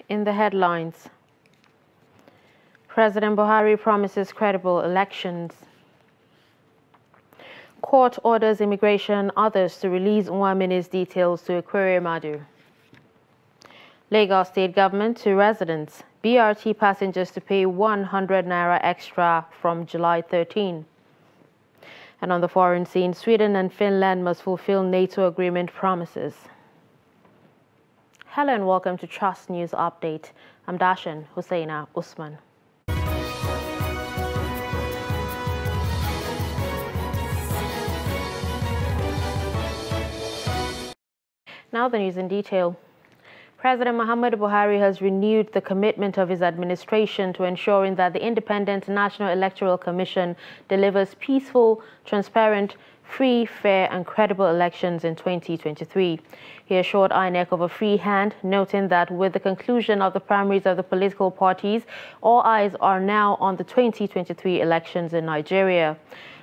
In the headlines, President Buhari promises credible elections. Court orders immigration others to release Nwamini's details to Ekweremadu. Lagos State Government to residents, BRT passengers to pay 100 naira extra from July 13. And on the foreign scene, Sweden and Finland must fulfill NATO agreement promises. Hello and welcome to Trust News Update. I'm Dashan Hussaina Usman. Now the news in detail. President Muhammadu Buhari has renewed the commitment of his administration to ensuring that the Independent National Electoral Commission delivers peaceful, transparent, free, fair and credible elections in 2023. He assured INEC of a free hand, noting that with the conclusion of the primaries of the political parties, all eyes are now on the 2023 elections in Nigeria.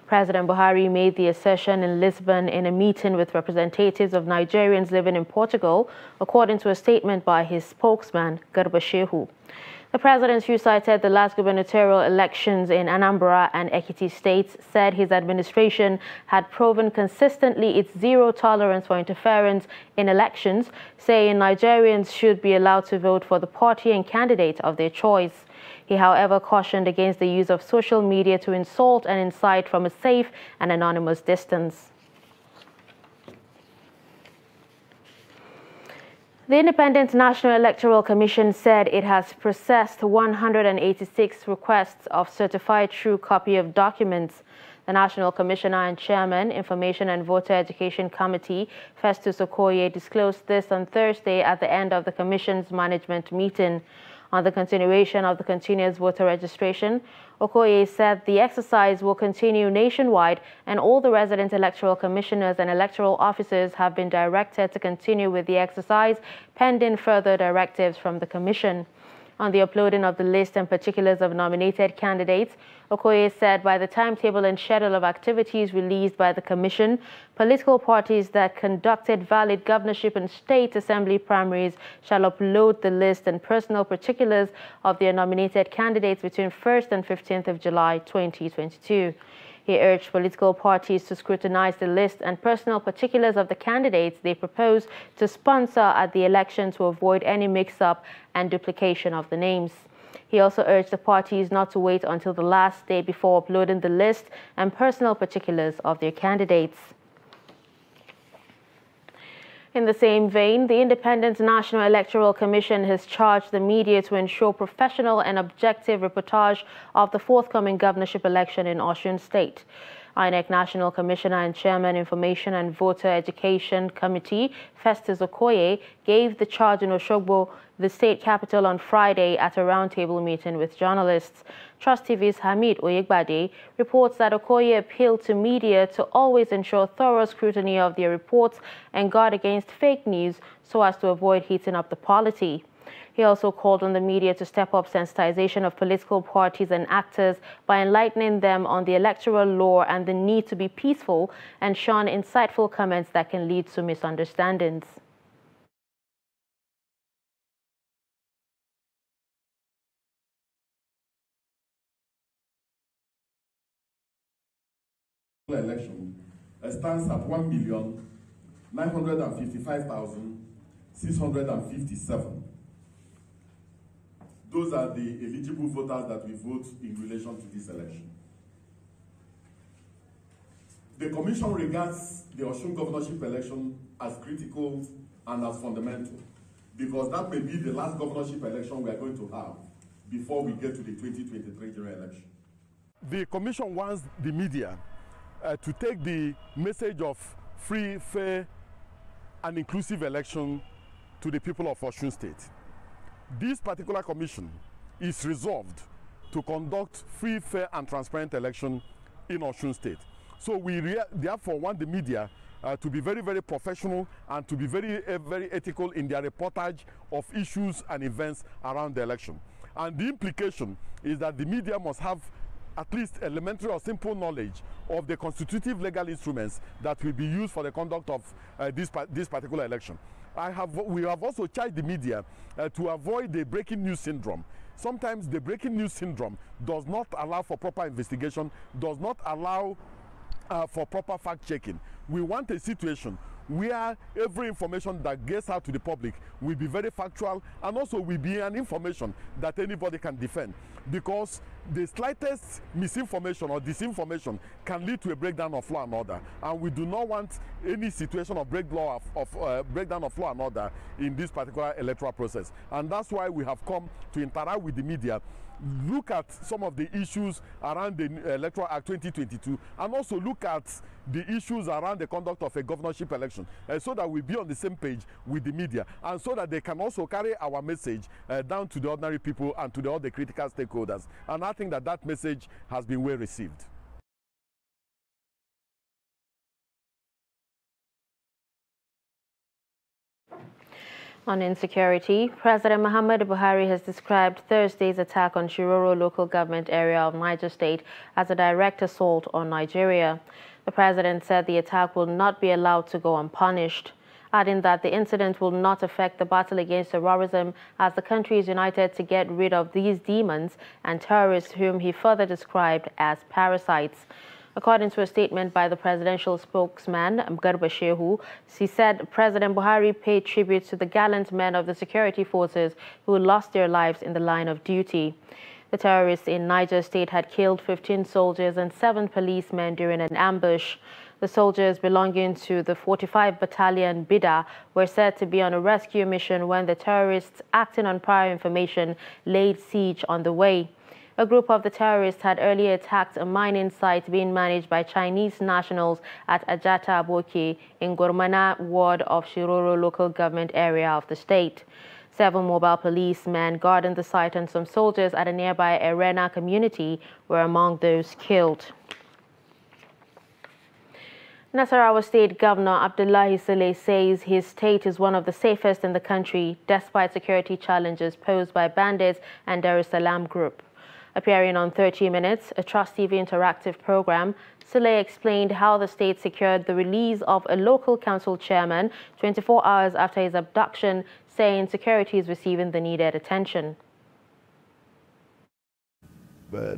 President Buhari made the assertion in Lisbon in a meeting with representatives of Nigerians living in Portugal, according to a statement by his spokesman, Garba Shehu. The president, who cited the last gubernatorial elections in Anambra and Ekiti states, said his administration had proven consistently its zero tolerance for interference in elections, saying Nigerians should be allowed to vote for the party and candidate of their choice. He, however, cautioned against the use of social media to insult and incite from a safe and anonymous distance. The Independent National Electoral Commission said it has processed 186 requests of certified true copy of documents. The National Commissioner and Chairman, Information and Voter Education Committee, Festus Okoye, disclosed this on Thursday at the end of the Commission's management meeting. On the continuation of the continuous voter registration, Okoye said the exercise will continue nationwide and all the resident electoral commissioners and electoral officers have been directed to continue with the exercise pending further directives from the Commission. On the uploading of the list and particulars of nominated candidates, Okoye said by the timetable and schedule of activities released by the Commission, political parties that conducted valid governorship and state assembly primaries shall upload the list and personal particulars of their nominated candidates between 1st and 15th of July 2022. He urged political parties to scrutinize the list and personal particulars of the candidates they propose to sponsor at the election to avoid any mix-up and duplication of the names. He also urged the parties not to wait until the last day before uploading the list and personal particulars of their candidates. In the same vein, the Independent National Electoral Commission has charged the media to ensure professional and objective reportage of the forthcoming governorship election in Osun State. INEC National Commissioner and Chairman, Information and Voter Education Committee, Festus Okoye, gave the charge in Osogbo, the state capital, on Friday at a roundtable meeting with journalists. Trust TV's Hamid Oyegbade reports that Okoye appealed to media to always ensure thorough scrutiny of their reports and guard against fake news so as to avoid heating up the polity. He also called on the media to step up sensitization of political parties and actors by enlightening them on the electoral law and the need to be peaceful and shun insightful comments that can lead to misunderstandings. Election stands at 1,955,657. Those are the eligible voters that will vote in relation to this election. The Commission regards the Osun governorship election as critical and as fundamental because that may be the last governorship election we are going to have before we get to the 2023 general election. The Commission wants the media to take the message of free, fair, and inclusive election to the people of Osun State. This particular commission is resolved to conduct free, fair, and transparent election in Osun State. So we therefore want the media to be very, very professional and to be very, very ethical in their reportage of issues and events around the election. And the implication is that the media must have at least elementary or simple knowledge of the constitutive legal instruments that will be used for the conduct of this particular election. we have also charged the media to avoid the breaking news syndrome. Sometimes the breaking news syndrome does not allow for proper investigation, does not allow for proper fact-checking. We want a situation where every information that gets out to the public will be very factual and also will be an information that anybody can defend, because the slightest misinformation or disinformation can lead to a breakdown of law and order, and we do not want any situation of breakdown of law and order in this particular electoral process. And that's why we have come to interact with the media, look at some of the issues around the Electoral Act 2022, and also look at the issues around the conduct of a governorship election, so that we be on the same page with the media, and so that they can also carry our message down to the ordinary people and to all the critical stakeholders. And I think that that message has been well received. On insecurity, President Muhammadu Buhari has described Thursday's attack on Shiroro local government area of Niger State as a direct assault on Nigeria. The president said the attack will not be allowed to go unpunished, adding that the incident will not affect the battle against terrorism, as the country is united to get rid of these demons and terrorists, whom he further described as parasites. According to a statement by the presidential spokesman, Garba Shehu, he said President Buhari paid tribute to the gallant men of the security forces who lost their lives in the line of duty. The terrorists in Niger State had killed 15 soldiers and 7 policemen during an ambush. The soldiers belonging to the 45 Battalion Bida were said to be on a rescue mission when the terrorists, acting on prior information, laid siege on the way. A group of the terrorists had earlier attacked a mining site being managed by Chinese nationals at Ajata Aboki in Gormana ward of Shiroro local government area of the state. 7 mobile policemen guarding the site and some soldiers at a nearby Arena community were among those killed. Nasarawa State Governor Abdullahi Saleh says his state is one of the safest in the country, despite security challenges posed by bandits and Dar es Salaam Group. Appearing on 30 Minutes, a Trust TV interactive program, Saleh explained how the state secured the release of a local council chairman 24 hours after his abduction, saying security is receiving the needed attention.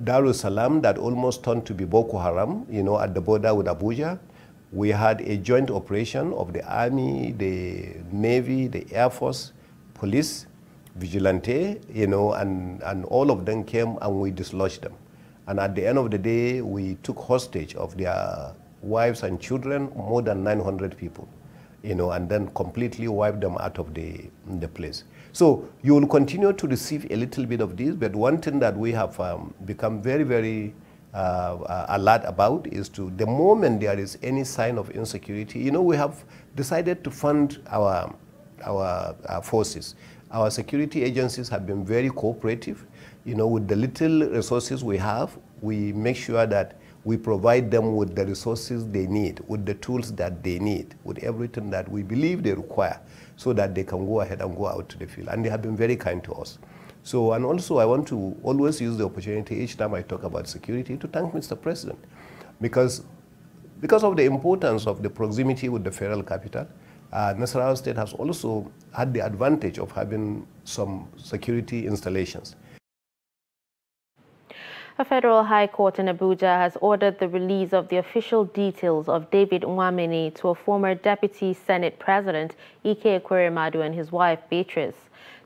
Dar es Salaam that almost turned to be Boko Haram, at the border with Abuja. We had a joint operation of the Army, the Navy, the Air Force, police, vigilante, and all of them came and we dislodged them. And at the end of the day, we took hostage of their wives and children, more than 900 people, and then completely wiped them out of the place. So you will continue to receive a little bit of this, but one thing that we have become very, very alert about is the moment there is any sign of insecurity, we have decided to fund our forces. Our security agencies have been very cooperative. With the little resources we have, we make sure that we provide them with the resources they need, with the tools that they need, with everything that we believe they require, so that they can go ahead and go out to the field. And they have been very kind to us. So, and also I want to always use the opportunity each time I talk about security to thank Mr. President, because of the importance of the proximity with the federal capital, Nasarawa State has also had the advantage of having some security installations. A federal high court in Abuja has ordered the release of the official details of David Nwamini to a former Deputy Senate President, Ike Ekweremadu, and his wife, Beatrice.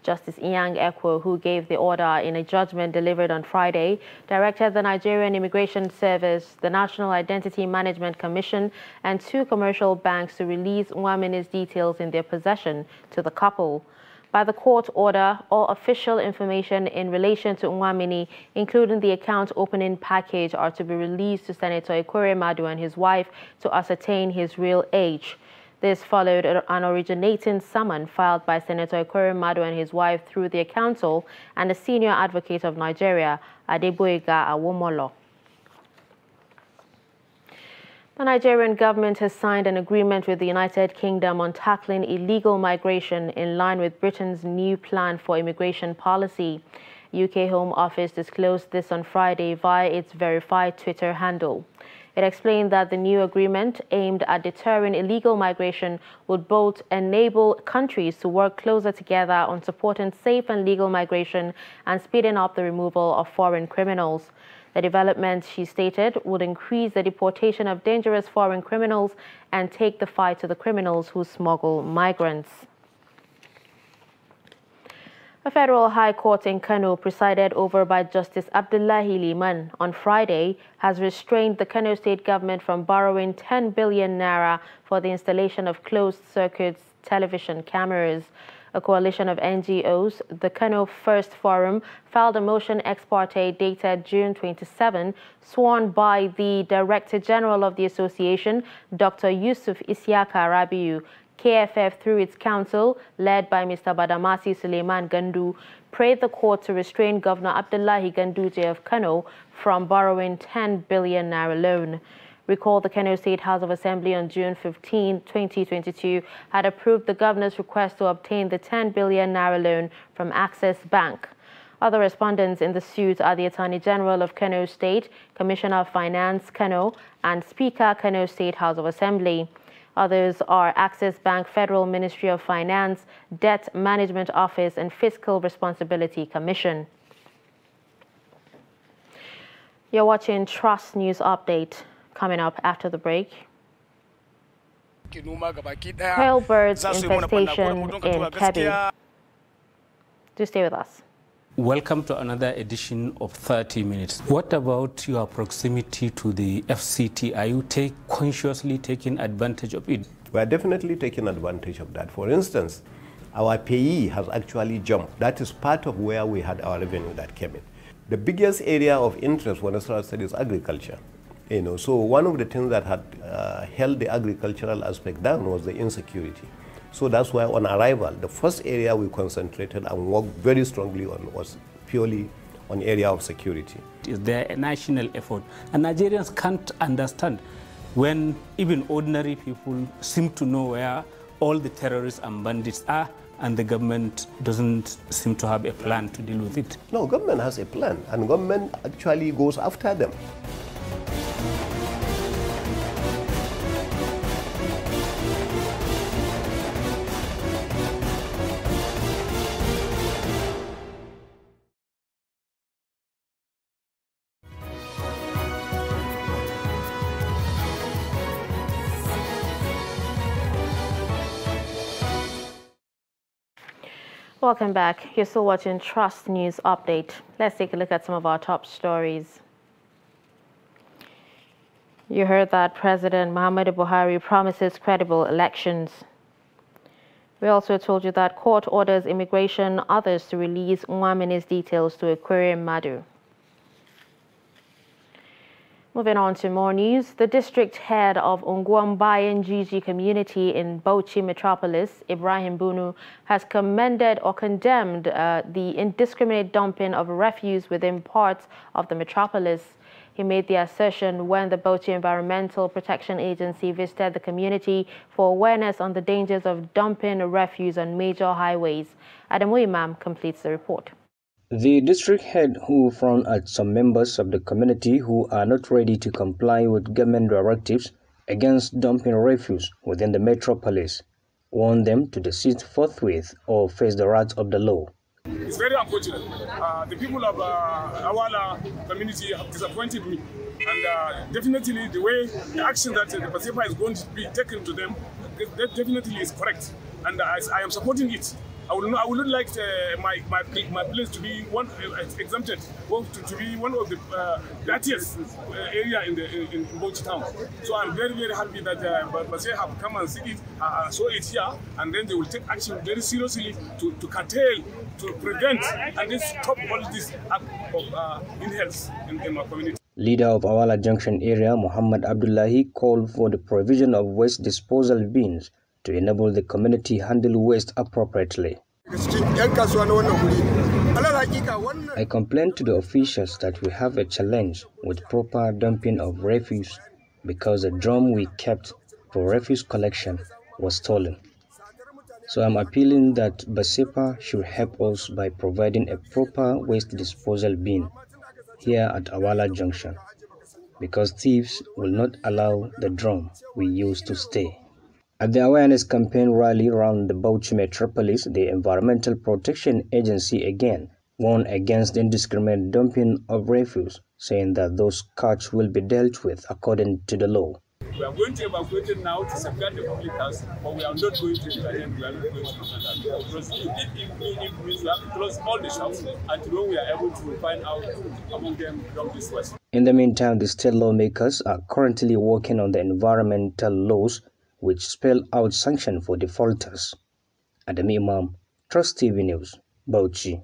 Justice Inyang Ekwo, who gave the order in a judgment delivered on Friday, directed the Nigerian Immigration Service, the National Identity Management Commission, and 2 commercial banks to release Nwamini's details in their possession to the couple. By the court order, all official information in relation to Nwamini, including the account opening package, are to be released to Senator Ekweremadu and his wife to ascertain his real age. This followed an originating summons filed by Senator Ekweremadu and his wife through their counsel and the senior advocate of Nigeria, Adeboyega Awomolo. The Nigerian government has signed an agreement with the United Kingdom on tackling illegal migration in line with Britain's new plan for immigration policy. UK Home Office disclosed this on Friday via its verified Twitter handle. It explained that the new agreement aimed at deterring illegal migration would both enable countries to work closer together on supporting safe and legal migration and speeding up the removal of foreign criminals. The development, she stated, would increase the deportation of dangerous foreign criminals and take the fight to the criminals who smuggle migrants. A federal high court in Kano, presided over by Justice Abdullahi Liman, on Friday has restrained the Kano state government from borrowing 10 billion naira for the installation of closed-circuit television cameras. A coalition of NGOs, the Kano First Forum, filed a motion ex parte dated June 27, sworn by the Director General of the association, Dr. Yusuf Isiaka Rabiu. KFF, through its council, led by Mr. Badamasi Suleiman Gandu, prayed the court to restrain Governor Abdullahi Ganduje of Kano from borrowing 10 billion naira loan. Recall the Kano State House of Assembly on June 15, 2022, had approved the governor's request to obtain the 10 billion naira loan from Access Bank. Other respondents in the suit are the Attorney General of Kano State, Commissioner of Finance Kano, and Speaker Kano State House of Assembly. Others are Access Bank, Federal Ministry of Finance, Debt Management Office, and Fiscal Responsibility Commission. You're watching Trust News Update. Coming up after the break. Quail birds infestation in Kebbi. Do stay with us. Welcome to another edition of 30 Minutes. What about your proximity to the FCT? Are you consciously taking advantage of it? We are definitely taking advantage of that. For instance, our payee has actually jumped. That is part of where we had our revenue that came in. The biggest area of interest for Nasarawa State is agriculture. So one of the things that had held the agricultural aspect down was the insecurity. So that's why on arrival, the first area we concentrated and worked very strongly on was purely on area of security. Is there a national effort? And Nigerians can't understand when even ordinary people seem to know where all the terrorists and bandits are, and the government doesn't seem to have a plan to deal with it. No, government has a plan, and government actually goes after them. Welcome back. You're still watching Trust News Update. Let's take a look at some of our top stories. You heard that President Muhammadu Buhari promises credible elections. We also told you that court orders immigration others to release Nwamini's details to Aquarium Madu. Moving on to more news, the district head of Ungwambayan Gigi community in Bauchi Metropolis, Ibrahim Bunu, has commended or condemned the indiscriminate dumping of refuse within parts of the metropolis. He made the assertion when the Bauchi Environmental Protection Agency visited the community for awareness on the dangers of dumping refuse on major highways. Adamu Imam completes the report. The district head, who frowned at some members of the community who are not ready to comply with government directives against dumping refuse within the metropolis, warned them to desist forthwith or face the wrath of the law. It's very unfortunate. The people of our community have disappointed me, and definitely the action that the Basepa is going to be taken to them, that definitely is correct, and I am supporting it. I would not like my place to be exempted, or to be one of the dirtiest area in Bauchi town. So I'm very, very happy that Basay have come and see it, saw it here, and then they will take action very seriously to curtail, to prevent, and then stop all this act of inheritance in my community. Leader of Awala Junction area, Muhammad Abdullahi, called for the provision of waste disposal bins to enable the community handle waste appropriately. I complained to the officials that we have a challenge with proper dumping of refuse because the drum we kept for refuse collection was stolen. So I'm appealing that Basepa should help us by providing a proper waste disposal bin here at Awala Junction. because thieves will not allow the drum we used to stay. At the awareness campaign rally around the Bauchi metropolis, the Environmental Protection Agency again warned against indiscriminate dumping of refuse, saying that those caught will be dealt with according to the law. We are going to evacuate it now to safeguard the public house, but we are not going to intervene. We are not going to do that. Because if it means we have to close all the shops until we are able to find out among them from this west. In the meantime, the state lawmakers are currently working on the environmental laws which spell out sanction for defaulters. Adam Imam, Trust TV News, Bauchi.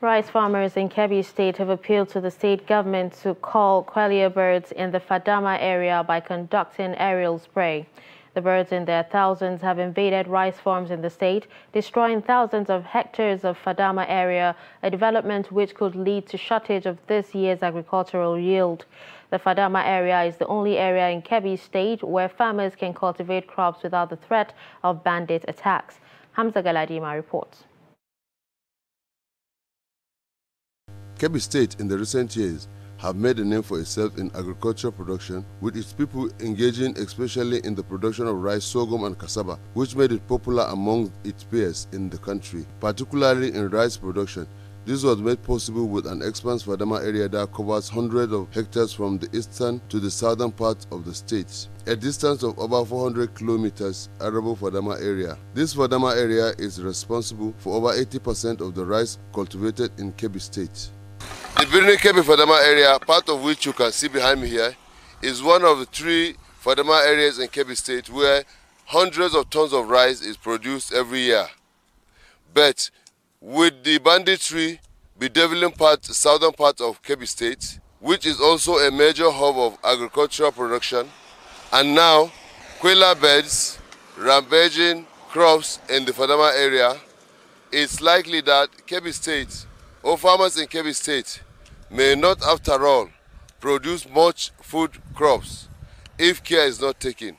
Rice farmers in Kebbi State have appealed to the state government to cull quelea birds in the Fadama area by conducting aerial spray. The birds in their thousands have invaded rice farms in the state, destroying thousands of hectares of Fadama area, a development which could lead to shortage of this year's agricultural yield. The Fadama area is the only area in Kebbi State where farmers can cultivate crops without the threat of bandit attacks. Hamza Galadima reports. Kebbi State in the recent years have made a name for itself in agricultural production, with its people engaging especially in the production of rice, sorghum and cassava, which made it popular among its peers in the country, particularly in rice production. This was made possible with an expansive Fadama area that covers hundreds of hectares from the eastern to the southern part of the state, a distance of over 400 kilometers arable Fadama area. This Fadama area is responsible for over 80% of the rice cultivated in Kebbi State. The Birni Kebbi Fadama area, part of which you can see behind me here, is one of the 3 Fadama areas in Kebbi State where hundreds of tons of rice is produced every year. But with the banditry bedeviling southern part of Kebbi State, which is also a major hub of agricultural production, and now quelea birds rampaging crops in the Fadama area, it's likely that Kebbi State or farmers in Kebbi State may not, after all, produce much food crops if care is not taken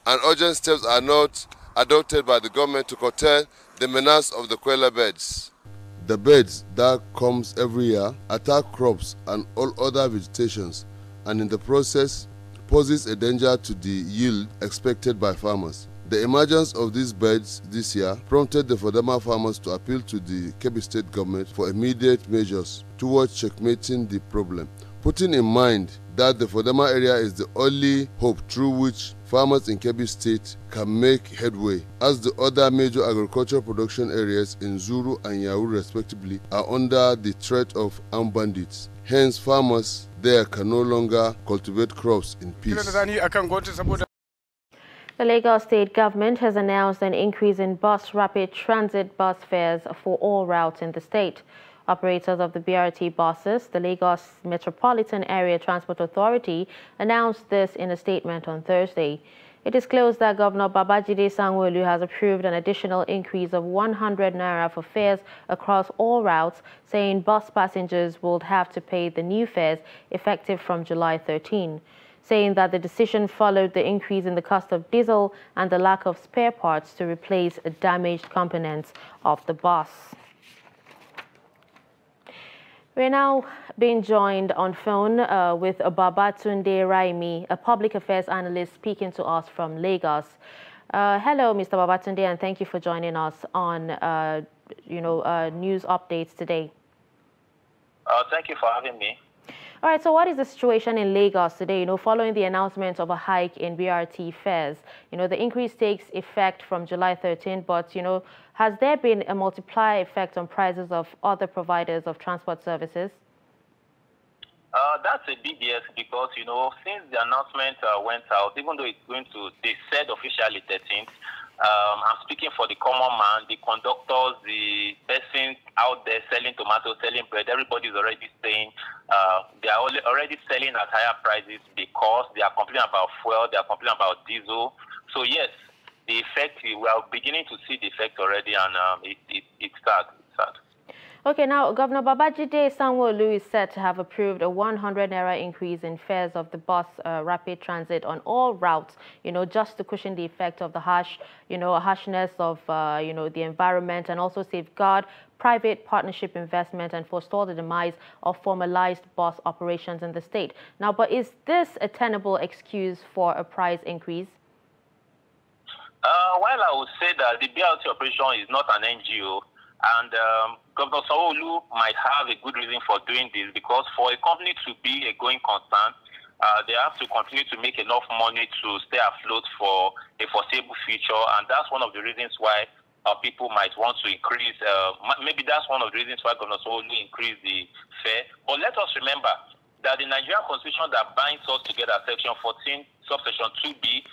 and urgent steps are not adopted by the government to curtail the menace of the quelea birds. The birds that comes every year attack crops and all other vegetations, and in the process poses a danger to the yield expected by farmers. The emergence of these birds this year prompted the Fadama farmers to appeal to the Kebbi State government for immediate measures towards checkmating the problem, putting in mind that the Fadama area is the only hope through which farmers in Kebbi State can make headway, as the other major agricultural production areas in Zuru and Yauri respectively are under the threat of armed bandits. Hence, farmers there can no longer cultivate crops in peace. The Lagos State government has announced an increase in bus rapid transit bus fares for all routes in the state. Operators of the BRT buses, the Lagos Metropolitan Area Transport Authority, announced this in a statement on Thursday. It disclosed that Governor Babajide Sanwo-Olu has approved an additional increase of 100 naira for fares across all routes, saying bus passengers will have to pay the new fares effective from July 13. Saying that the decision followed the increase in the cost of diesel and the lack of spare parts to replace damaged components of the bus. We're now being joined on phone with Babatunde Raimi, a public affairs analyst speaking to us from Lagos. Hello, Mr. Babatunde, and thank you for joining us on, news updates today. Thank you for having me. All right, so what is the situation in Lagos today, following the announcement of a hike in BRT fares? The increase takes effect from July 13, but, has there been a multiplier effect on prices of other providers of transport services? That's a big yes, because, since the announcement went out, even though they said officially 13th, I'm speaking for the common man, the conductors, the person out there selling tomatoes, selling bread. Everybody's already saying they are already selling at higher prices because they are complaining about fuel, they are complaining about diesel. So yes, the effect, we are beginning to see the effect already, and it starts. Okay, now Governor Babajide Sanwo-Olu is said to have approved a 100 naira increase in fares of the bus rapid transit on all routes, just to cushion the effect of the harshness of, the environment, and also safeguard private partnership investment and forestall the demise of formalized bus operations in the state. Now, but is this a tenable excuse for a price increase? While I would say that the BRT operation is not an NGO, and Governor Sanwo-Olu might have a good reason for doing this, because for a company to be a going concern, they have to continue to make enough money to stay afloat for a foreseeable future, and that's one of the reasons why people might want to increase. Maybe that's one of the reasons why Governor Sanwo-Olu increased the fare. But let us remember that the Nigerian Constitution that binds us together, Section 14, subsection 2B,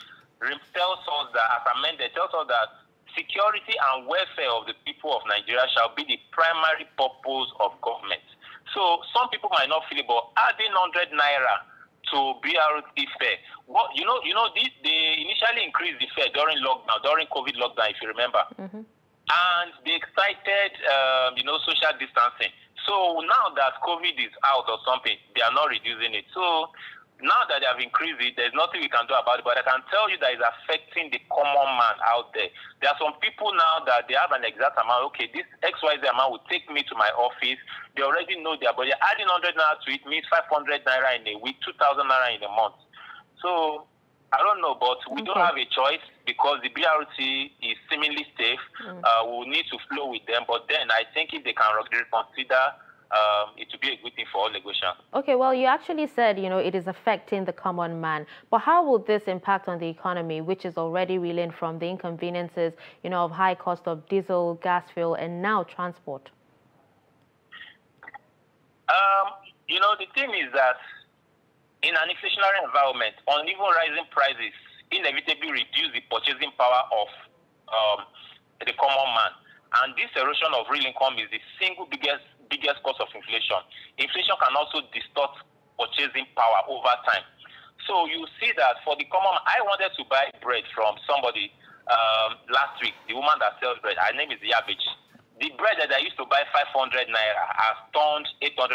tells us that, as amended, tells us that security and welfare of the people of Nigeria shall be the primary purpose of government. So some people might not feel it, but adding 100 naira to BRT fare, they initially increased the fare during lockdown, during COVID lockdown, if you remember. And they cited, social distancing. So now that COVID is out or something, they are not reducing it. So now that they have increased it, there's nothing we can do about it, but I can tell you that it's affecting the common man out there. There are some people now that they have an exact amount. Okay, this XYZ amount will take me to my office. They already know their budget. Adding 100 naira to it means 500 naira in a week, 2,000 naira in a month. So I don't know, but we don't have a choice, because the BRT is seemingly safe. We will need to flow with them, but then I think if they can reconsider, it will be a good thing for all Lagosians. Okay, well, you actually said, it is affecting the common man. But how will this impact on the economy, which is already reeling from the inconveniences, of high cost of diesel, gas fuel, and now transport? The thing is that in an inflationary environment, uneven rising prices inevitably reduce the purchasing power of the common man. And this erosion of real income is the single biggest cause of inflation. Inflation can also distort purchasing power over time. So you see that for the common, I wanted to buy bread from somebody last week, the woman that sells bread, her name is Yabich. The bread that I used to buy 500 naira has turned 850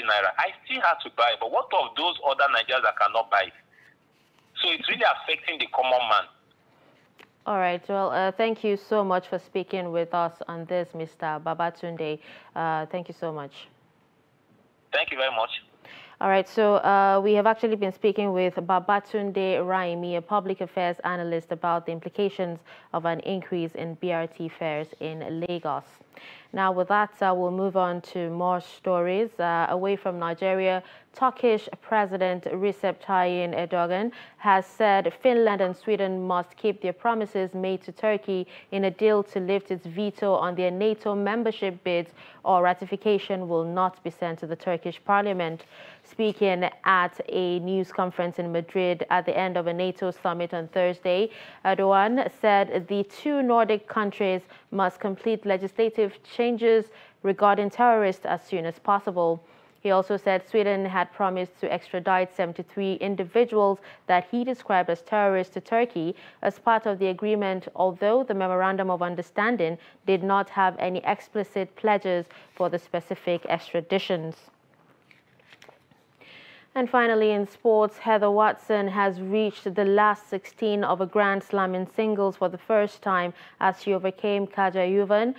naira. I still have to buy, but what of those other Nigerians that cannot buy it? So it's really affecting the common man. All right. Well, thank you so much for speaking with us on this, Mr. Babatunde. Thank you so much. Thank you very much. All right. So we have actually been speaking with Babatunde Raimi, a public affairs analyst, about the implications of an increase in BRT fares in Lagos. Now, with that, we'll move on to more stories. Away from Nigeria, Turkish President Recep Tayyip Erdogan has said Finland and Sweden must keep their promises made to Turkey in a deal to lift its veto on their NATO membership bids, or ratification will not be sent to the Turkish parliament. Speaking at a news conference in Madrid at the end of a NATO summit on Thursday, Erdogan said the two Nordic countries must complete legislative changes regarding terrorists as soon as possible. He also said Sweden had promised to extradite 73 individuals that he described as terrorists to Turkey as part of the agreement, although the Memorandum of Understanding did not have any explicit pledges for the specific extraditions. And finally, in sports, Heather Watson has reached the last 16 of a Grand Slam in singles for the first time as she overcame Kaja Juvan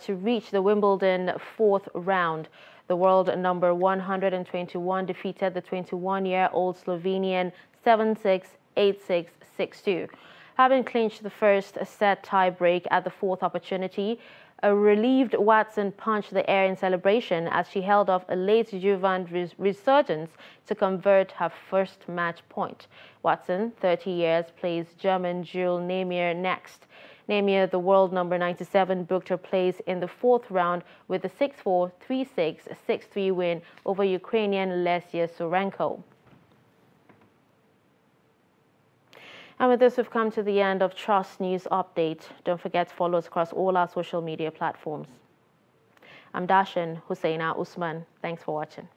to reach the Wimbledon fourth round. The world number 121 defeated the 21-year-old Slovenian 7-6, 8-6, 6-2. Having clinched the first set tie-break at the fourth opportunity, a relieved Watson punched the air in celebration as she held off a late Juvan resurgence to convert her first match point. Watson, 30 years, plays German Jules Namier next. Namier, the world number 97, booked her place in the fourth round with a 6-4, 3-6, 6-3 win over Ukrainian Lesia Sorenko. And with this, we've come to the end of Trust News Update. Don't forget to follow us across all our social media platforms. I'm Dashan Husseina Usman. Thanks for watching.